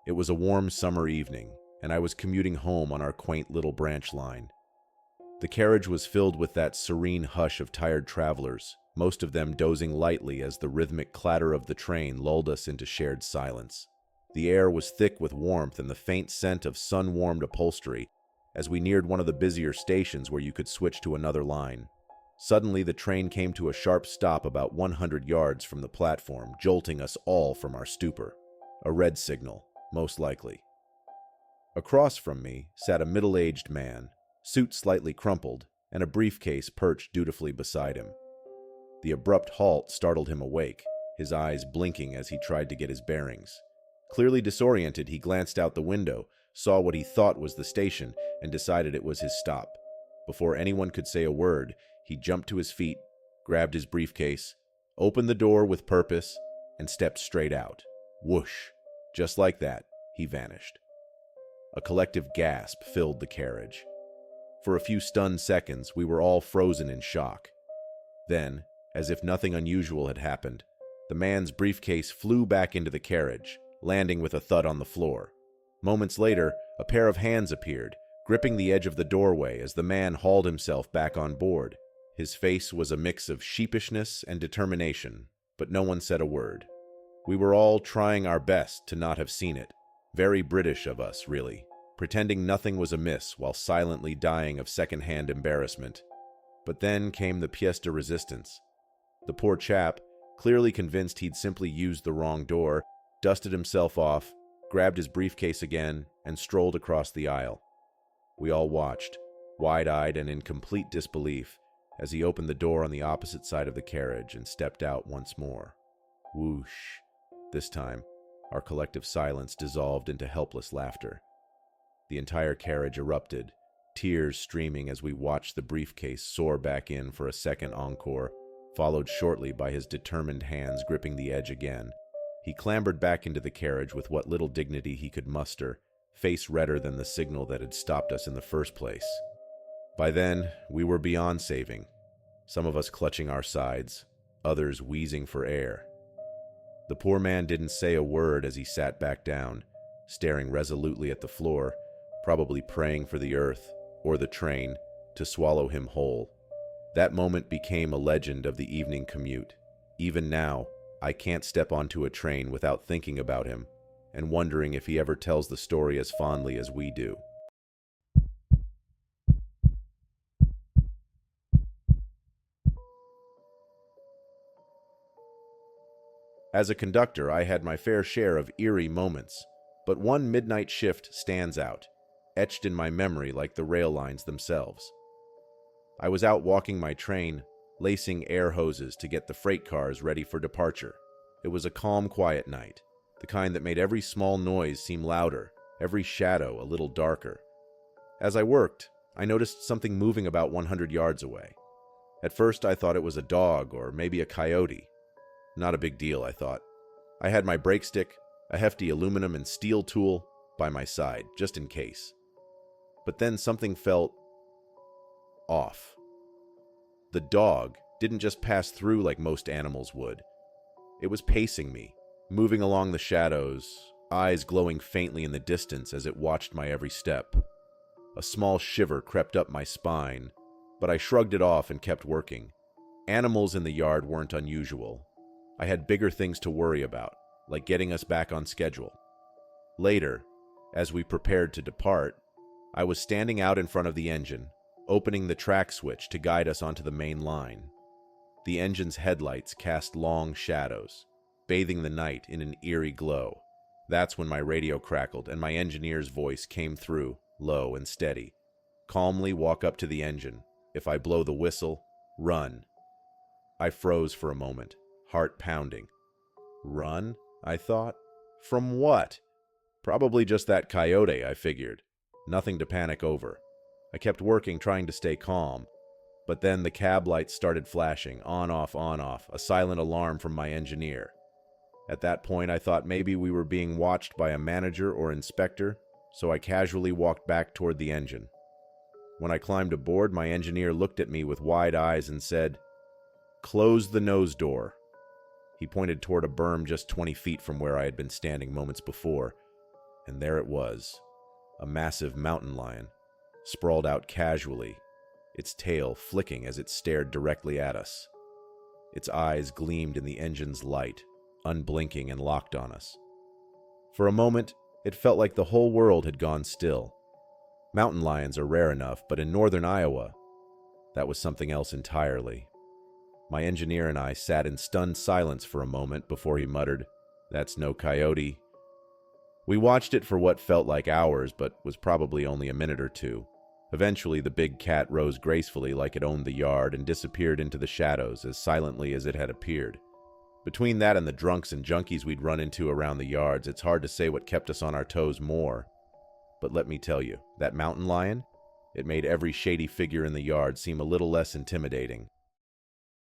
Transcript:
It was a warm summer evening, and I was commuting home on our quaint little branch line. The carriage was filled with that serene hush of tired travelers, most of them dozing lightly as the rhythmic clatter of the train lulled us into shared silence. The air was thick with warmth and the faint scent of sun-warmed upholstery as we neared one of the busier stations where you could switch to another line. Suddenly, the train came to a sharp stop about 100 yards from the platform, jolting us all from our stupor. A red signal, most likely. Across from me sat a middle-aged man, suit slightly crumpled, and a briefcase perched dutifully beside him. The abrupt halt startled him awake, his eyes blinking as he tried to get his bearings. Clearly disoriented, he glanced out the window, saw what he thought was the station, and decided it was his stop. Before anyone could say a word, he jumped to his feet, grabbed his briefcase, opened the door with purpose, and stepped straight out. Whoosh! Just like that, he vanished. A collective gasp filled the carriage. For a few stunned seconds, we were all frozen in shock. Then, as if nothing unusual had happened, the man's briefcase flew back into the carriage, landing with a thud on the floor. Moments later, a pair of hands appeared, gripping the edge of the doorway as the man hauled himself back on board. His face was a mix of sheepishness and determination, but no one said a word. We were all trying our best to not have seen it. Very British of us, really, pretending nothing was amiss while silently dying of second-hand embarrassment. But then came the pièce de résistance. The poor chap, clearly convinced he'd simply used the wrong door, dusted himself off, grabbed his briefcase again, and strolled across the aisle. We all watched, wide-eyed and in complete disbelief, as he opened the door on the opposite side of the carriage and stepped out once more. Whoosh! This time, our collective silence dissolved into helpless laughter. The entire carriage erupted, tears streaming as we watched the briefcase soar back in for a second encore, followed shortly by his determined hands gripping the edge again. He clambered back into the carriage with what little dignity he could muster, face redder than the signal that had stopped us in the first place. By then, we were beyond saving, some of us clutching our sides, others wheezing for air. The poor man didn't say a word as he sat back down, staring resolutely at the floor, probably praying for the earth, or the train, to swallow him whole. That moment became a legend of the evening commute. Even now, I can't step onto a train without thinking about him, and wondering if he ever tells the story as fondly as we do. As a conductor, I had my fair share of eerie moments, but one midnight shift stands out, etched in my memory like the rail lines themselves. I was out walking my train, lacing air hoses to get the freight cars ready for departure. It was a calm, quiet night, the kind that made every small noise seem louder, every shadow a little darker. As I worked, I noticed something moving about 100 yards away. At first, I thought it was a dog or maybe a coyote. Not a big deal, I thought. I had my brake stick, a hefty aluminum and steel tool, by my side, just in case. But then something felt off. The dog didn't just pass through like most animals would. It was pacing me, moving along the shadows, eyes glowing faintly in the distance as it watched my every step. A small shiver crept up my spine, but I shrugged it off and kept working. Animals in the yard weren't unusual. I had bigger things to worry about, like getting us back on schedule. Later, as we prepared to depart, I was standing out in front of the engine, opening the track switch to guide us onto the main line. The engine's headlights cast long shadows, bathing the night in an eerie glow. That's when my radio crackled and my engineer's voice came through, low and steady. Calmly walk up to the engine. If I blow the whistle, run. I froze for a moment, heart pounding. Run? I thought. From what? Probably just that coyote, I figured. Nothing to panic over. I kept working, trying to stay calm. But then the cab lights started flashing, on, off, a silent alarm from my engineer. At that point, I thought maybe we were being watched by a manager or inspector, so I casually walked back toward the engine. When I climbed aboard, my engineer looked at me with wide eyes and said, "Close the nose door." He pointed toward a berm just 20 feet from where I had been standing moments before. And there it was, a massive mountain lion, sprawled out casually, its tail flicking as it stared directly at us. Its eyes gleamed in the engine's light, unblinking and locked on us. For a moment, it felt like the whole world had gone still. Mountain lions are rare enough, but in northern Iowa, that was something else entirely. My engineer and I sat in stunned silence for a moment before he muttered, "That's no coyote." We watched it for what felt like hours, but was probably only a minute or two. Eventually, the big cat rose gracefully like it owned the yard and disappeared into the shadows as silently as it had appeared. Between that and the drunks and junkies we'd run into around the yards, it's hard to say what kept us on our toes more. But let me tell you, that mountain lion, it made every shady figure in the yard seem a little less intimidating.